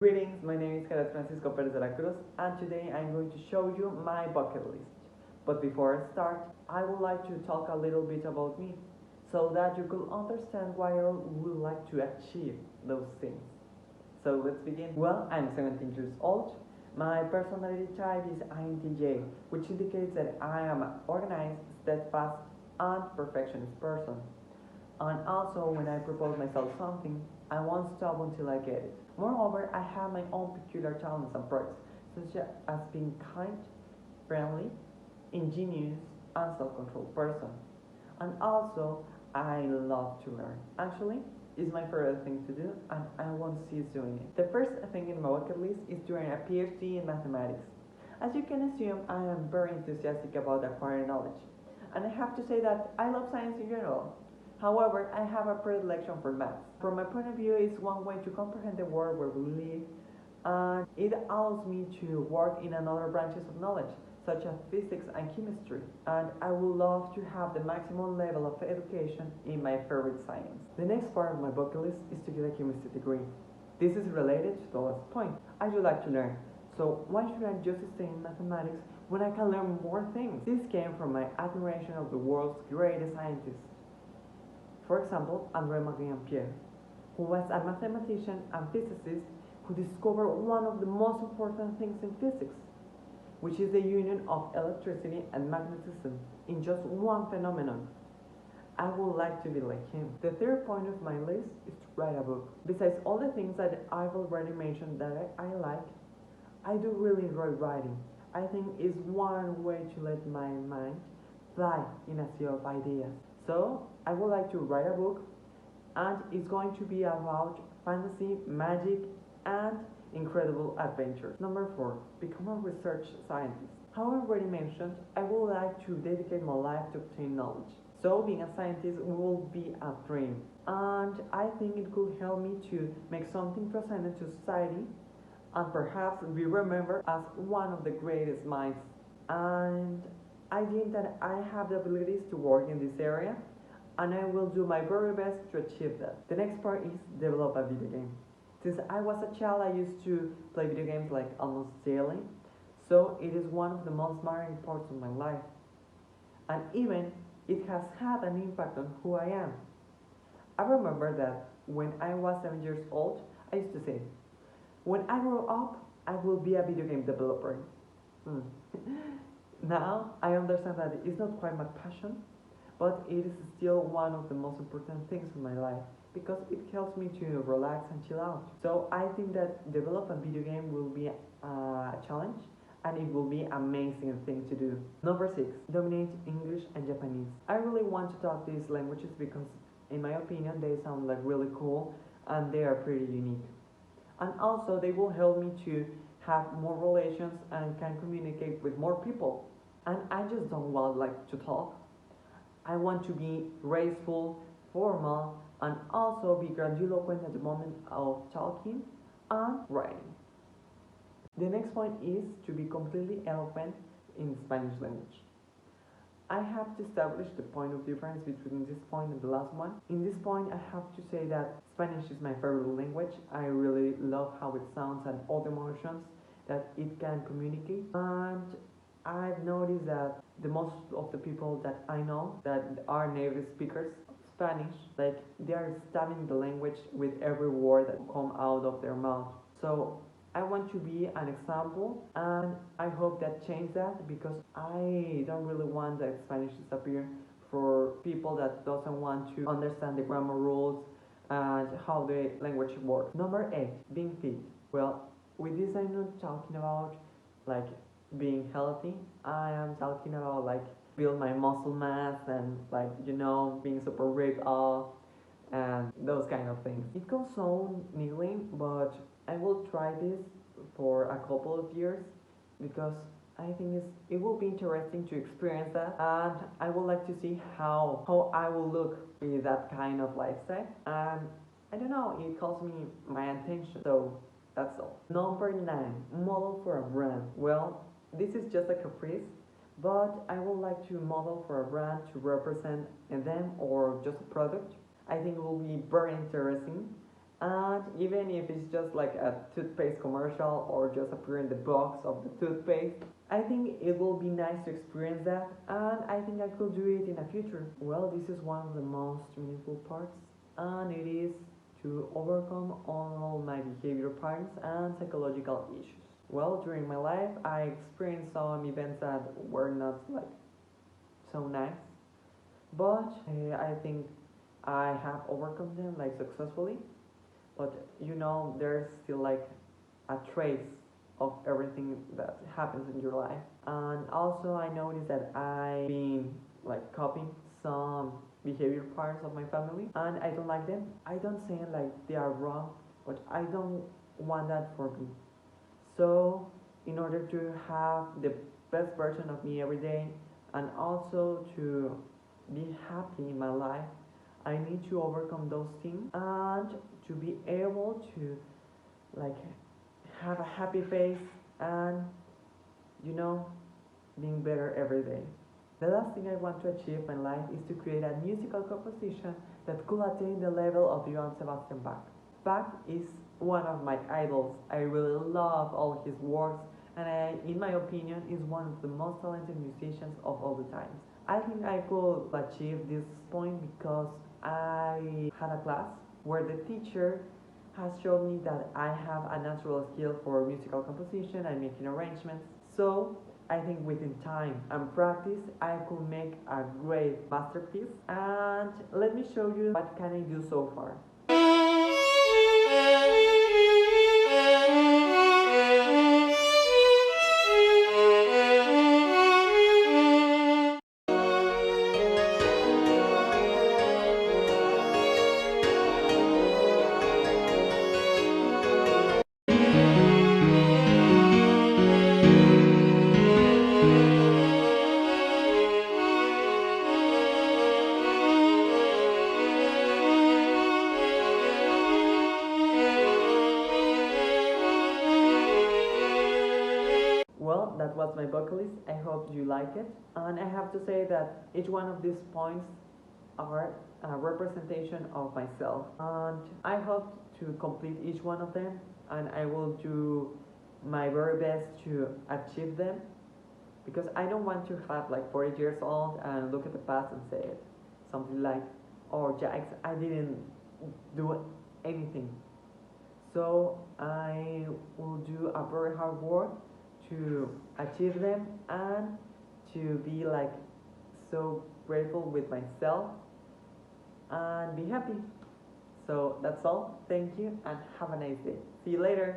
Greetings, my name is Gerard Francisco Perez de la Cruz, and today I'm going to show you my bucket list. But before I start, I would like to talk a little bit about me, so that you could understand why I would like to achieve those things. So let's begin. Well, I'm 17 years old. My personality type is INTJ, which indicates that I am an organized, steadfast, and perfectionist person. And also, when I propose myself something, I won't stop until I get it. Moreover, I have my own peculiar talents and perks, such as being kind, friendly, ingenious, and self-controlled person. And also, I love to learn. Actually, it's my favorite thing to do, and I won't cease doing it. The first thing in my bucket list is doing a PhD in mathematics. As you can assume, I am very enthusiastic about acquiring knowledge. And I have to say that I love science in general. However, I have a predilection for math. From my point of view, it's one way to comprehend the world where we live, and it allows me to work in another branches of knowledge, such as physics and chemistry, and I would love to have the maximum level of education in my favorite science. The next part of my bucket list is to get a chemistry degree. This is related to the last point. I would like to learn, so why should I just stay in mathematics when I can learn more things? This came from my admiration of the world's greatest scientists. For example, André Marie-Ampère, who was a mathematician and physicist who discovered one of the most important things in physics, which is the union of electricity and magnetism in just one phenomenon. I would like to be like him. The third point of my list is to write a book. Besides all the things that I've already mentioned that I like, I do really enjoy writing. I think it's one way to let my mind fly in a sea of ideas. So I would like to write a book, and it's going to be about fantasy, magic, and incredible adventures. Number 4, become a research scientist. How I already mentioned, I would like to dedicate my life to obtain knowledge. So being a scientist will be a dream, and I think it could help me to make something transcendent to society, and perhaps be remembered as one of the greatest minds. And I think that I have the abilities to work in this area, and I will do my very best to achieve that. The next part is develop a video game. Since I was a child, I used to play video games like almost daily, so it is one of the most marring parts of my life. And even it has had an impact on who I am. I remember that when I was 7 years old, I used to say, when I grow up, I will be a video game developer. Now I understand that it's not quite my passion, but it is still one of the most important things in my life because it helps me to relax and chill out. So I think that develop a video game will be a challenge, and it will be an amazing thing to do. Number 6, dominate English and Japanese. I really want to talk these languages because in my opinion they sound like really cool and they are pretty unique. And also they will help me to have more relations and can communicate with more people. And I just don't want like to talk. I want to be graceful, formal, and also be grandiloquent at the moment of talking and writing. The next point is to be completely eloquent in the Spanish language. I have to establish the point of difference between this point and the last one. In this point, I have to say that Spanish is my favorite language. I really love how it sounds and all the emotions that it can communicate. And I've noticed that the most of the people that I know that are native speakers of Spanish, like they are studying the language with every word that come out of their mouth. So I want to be an example, and I hope that change that because I don't really want that Spanish to disappear for people that doesn't want to understand the grammar rules and how the language works. Number 8, being fit. Well, with this I'm not talking about like being healthy. I am talking about like build my muscle mass and like being super ripped off and those kind of things. It goes so neatly, but I will try this for a couple of years because I think it will be interesting to experience that, and I would like to see how I will look with that kind of lifestyle. And I don't know, it calls me my attention. So that's all. Number 9, model for a brand. Well, this is just a caprice, but I would like to model for a brand to represent them or just a product. I think it will be very interesting, And even if it's just like a toothpaste commercial or just appear in the box of the toothpaste, I think it will be nice to experience that, and I think I could do it in the future. Well, this is one of the most meaningful parts, and it is to overcome all my behavior patterns and psychological issues. Well, during my life, I experienced some events that were not like so nice, but I think I have overcome them like successfully. But there's still like a trace of everything that happens in your life. And also I noticed that I've been like copying some behavior patterns of my family, and I don't like them. I don't say like they are wrong, but I don't want that for me. So in order to have the best version of me every day, and also to be happy in my life, I need to overcome those things and to be able to like have a happy face and you know being better every day. The last thing I want to achieve in life is to create a musical composition that could attain the level of Johann Sebastian Bach. Bach is one of my idols. I really love all his works, and in my opinion, is one of the most talented musicians of all the times. I think I could achieve this point because I had a class where the teacher has shown me that I have a natural skill for musical composition and making arrangements. So I think within time and practice, I could make a great masterpiece. And let me show you what can I do so far. Well, that was my bucket list. I hope you like it. And I have to say that each one of these points are a representation of myself. And I hope to complete each one of them, and I will do my very best to achieve them, because I don't want to have like 40 years old and look at the past and say something like, oh, Jax, I didn't do anything. So I will do a very hard work to achieve them and to be like so grateful with myself and be happy. So that's all. Thank you and have a nice day. See you later.